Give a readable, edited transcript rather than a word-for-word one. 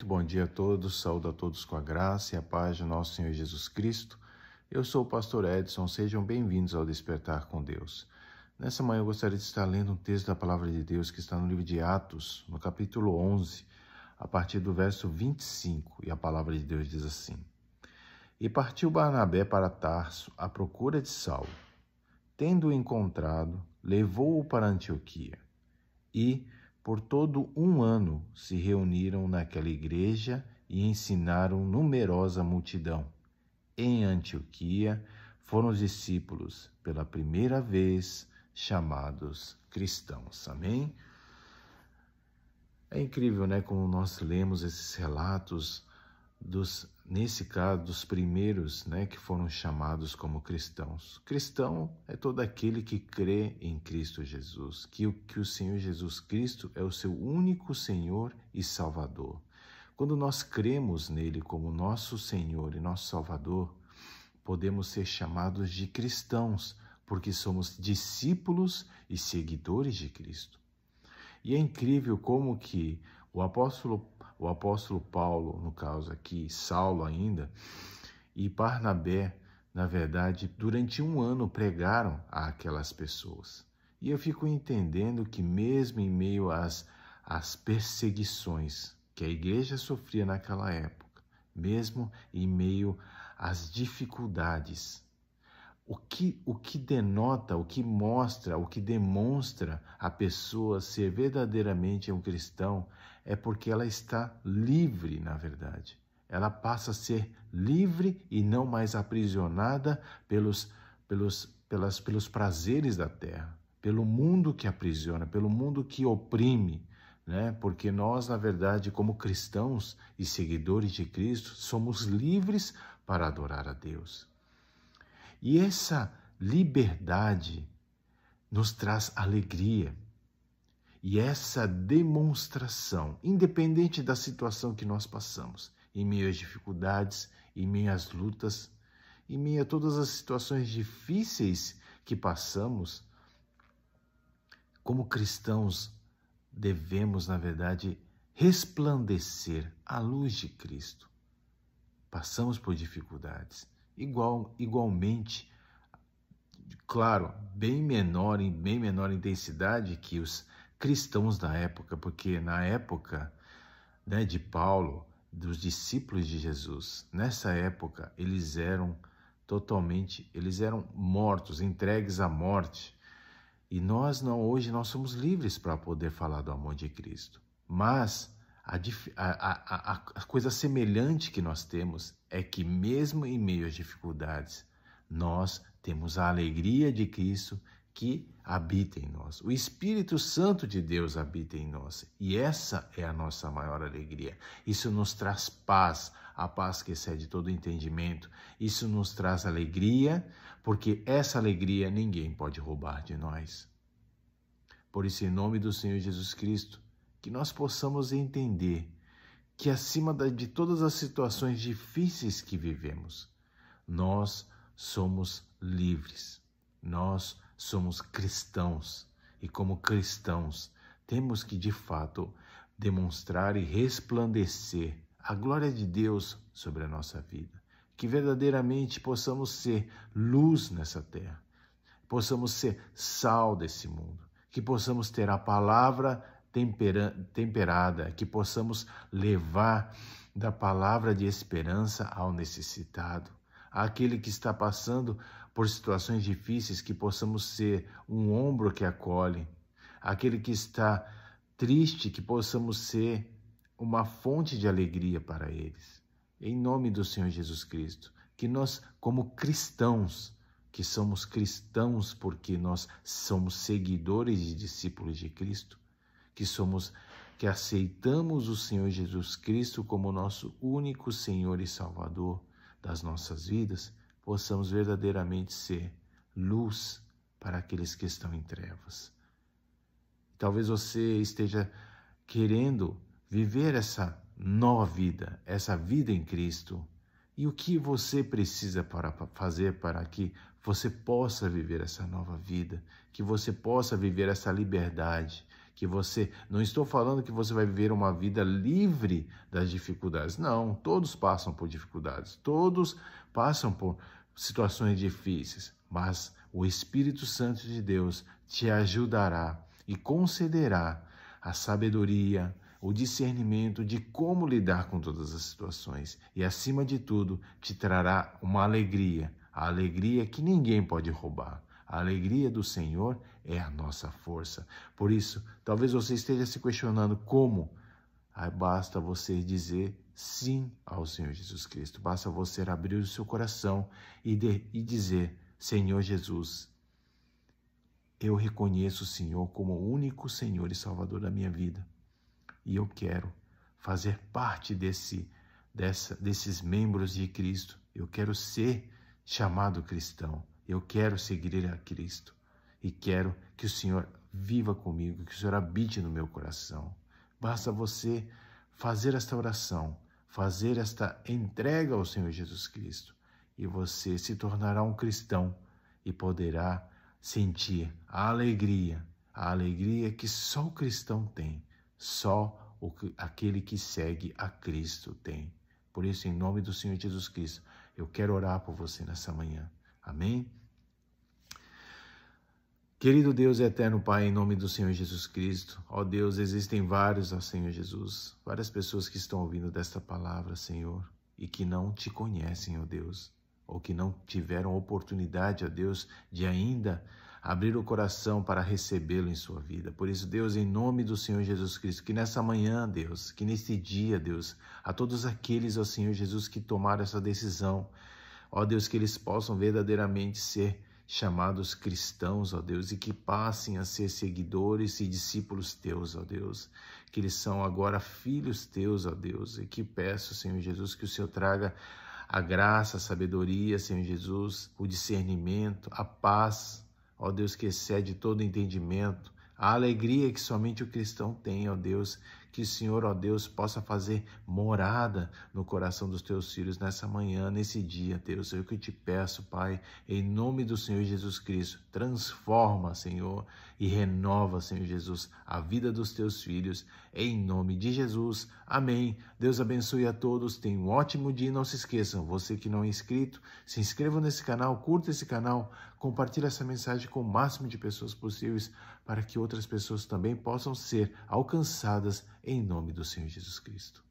Muito bom dia a todos, saúdo a todos com a graça e a paz de nosso Senhor Jesus Cristo. Eu sou o pastor Edson, sejam bem-vindos ao Despertar com Deus. Nessa manhã eu gostaria de estar lendo um texto da Palavra de Deus que está no livro de Atos, no capítulo 11, a partir do verso 25, e a Palavra de Deus diz assim: E partiu Barnabé para Tarso à procura de Saulo. Tendo-o encontrado, levou-o para Antioquia. E, por todo um ano, se reuniram naquela igreja e ensinaram numerosa multidão. Em Antioquia foram os discípulos, pela primeira vez, chamados cristãos. Amém? É incrível, né, como nós lemos esses relatos nesse caso, dos primeiros, né, que foram chamados como cristãos. Cristão é todo aquele que crê em Cristo Jesus, que o Senhor Jesus Cristo é o seu único Senhor e Salvador. Quando nós cremos nele como nosso Senhor e nosso Salvador, podemos ser chamados de cristãos, porque somos discípulos e seguidores de Cristo. E é incrível como que o apóstolo Paulo, no caso aqui, Saulo ainda, e Barnabé, na verdade, durante um ano pregaram àquelas pessoas. E eu fico entendendo que mesmo em meio às perseguições que a igreja sofria naquela época, mesmo em meio às dificuldades, o que denota, o que mostra, o que demonstra a pessoa ser verdadeiramente um cristão é porque ela está livre, na verdade. Ela passa a ser livre e não mais aprisionada pelos prazeres da terra, pelo mundo que aprisiona, pelo mundo que oprime, né? Porque nós, na verdade, como cristãos e seguidores de Cristo, somos livres para adorar a Deus. E essa liberdade nos traz alegria. E essa demonstração, independente da situação que nós passamos, em meio às dificuldades, em meio às lutas, em meio a todas as situações difíceis que passamos, como cristãos, devemos, na verdade, resplandecer a luz de Cristo. Passamos por dificuldades. Igualmente, claro, em bem menor intensidade que os cristãos da época, porque na época, né, de Paulo, dos discípulos de Jesus, nessa época eles eram mortos, entregues à morte. E hoje nós somos livres para poder falar do amor de Cristo. Mas a coisa semelhante que nós temos é que mesmo em meio às dificuldades, nós temos a alegria de Cristo que habita em nós. O Espírito Santo de Deus habita em nós. E essa é a nossa maior alegria. Isso nos traz paz, a paz que excede todo entendimento. Isso nos traz alegria, porque essa alegria ninguém pode roubar de nós. Por isso, em nome do Senhor Jesus Cristo, que nós possamos entender que acima de todas as situações difíceis que vivemos, nós somos livres, nós somos cristãos e como cristãos temos que de fato demonstrar e resplandecer a glória de Deus sobre a nossa vida, que verdadeiramente possamos ser luz nessa terra, possamos ser sal desse mundo, que possamos ter a palavra temperada, que possamos levar da palavra de esperança ao necessitado, àquele que está passando por situações difíceis, que possamos ser um ombro que acolhe, aquele que está triste, que possamos ser uma fonte de alegria para eles. Em nome do Senhor Jesus Cristo, que nós, como cristãos, que somos cristãos porque nós somos seguidores e discípulos de Cristo, que aceitamos o Senhor Jesus Cristo como nosso único Senhor e Salvador das nossas vidas, possamos verdadeiramente ser luz para aqueles que estão em trevas. Talvez você esteja querendo viver essa nova vida, essa vida em Cristo. E o que você precisa fazer para que você possa viver essa nova vida, que você possa viver essa liberdade, que você, não estou falando que você vai viver uma vida livre das dificuldades. Não, todos passam por dificuldades, todos passam por situações difíceis, mas o Espírito Santo de Deus te ajudará e concederá a sabedoria, o discernimento de como lidar com todas as situações e, acima de tudo, te trará uma alegria, a alegria que ninguém pode roubar. A alegria do Senhor é a nossa força. Por isso, talvez você esteja se questionando como. Basta você dizer sim ao Senhor Jesus Cristo. Basta você abrir o seu coração e dizer: Senhor Jesus, eu reconheço o Senhor como o único Senhor e Salvador da minha vida. E eu quero fazer parte desses membros de Cristo. Eu quero ser chamado cristão. Eu quero seguir a Cristo. E quero que o Senhor viva comigo, que o Senhor habite no meu coração. Basta você fazer esta oração, fazer esta entrega ao Senhor Jesus Cristo. E você se tornará um cristão e poderá sentir a alegria que só o cristão tem. Só aquele que segue a Cristo tem. Por isso, em nome do Senhor Jesus Cristo, eu quero orar por você nessa manhã. Amém? Querido Deus e eterno Pai, em nome do Senhor Jesus Cristo, ó Deus, existem vários, ó Senhor Jesus, várias pessoas que estão ouvindo desta palavra, Senhor, e que não te conhecem, ó Deus, ou que não tiveram oportunidade, ó Deus, de ainda abrir o coração para recebê-lo em sua vida. Por isso, Deus, em nome do Senhor Jesus Cristo, que nessa manhã, Deus, que neste dia, Deus, a todos aqueles, ó Senhor Jesus, que tomaram essa decisão, ó Deus, que eles possam verdadeiramente ser chamados cristãos, ó Deus, e que passem a ser seguidores e discípulos teus, ó Deus, que eles são agora filhos teus, ó Deus, e que peço, Senhor Jesus, que o Senhor traga a graça, a sabedoria, Senhor Jesus, o discernimento, a paz, ó Deus, que excede todo entendimento, a alegria que somente o cristão tem, ó Deus, que o Senhor, ó Deus, possa fazer morada no coração dos teus filhos nessa manhã, nesse dia, Deus. É o que eu te peço, Pai, em nome do Senhor Jesus Cristo. Transforma, Senhor, e renova, Senhor Jesus, a vida dos teus filhos, em nome de Jesus. Amém. Deus abençoe a todos. Tenha um ótimo dia e não se esqueçam, você que não é inscrito, se inscreva nesse canal, curta esse canal, compartilhe essa mensagem com o máximo de pessoas possíveis para que outras pessoas também possam ser alcançadas em nome do Senhor Jesus Cristo.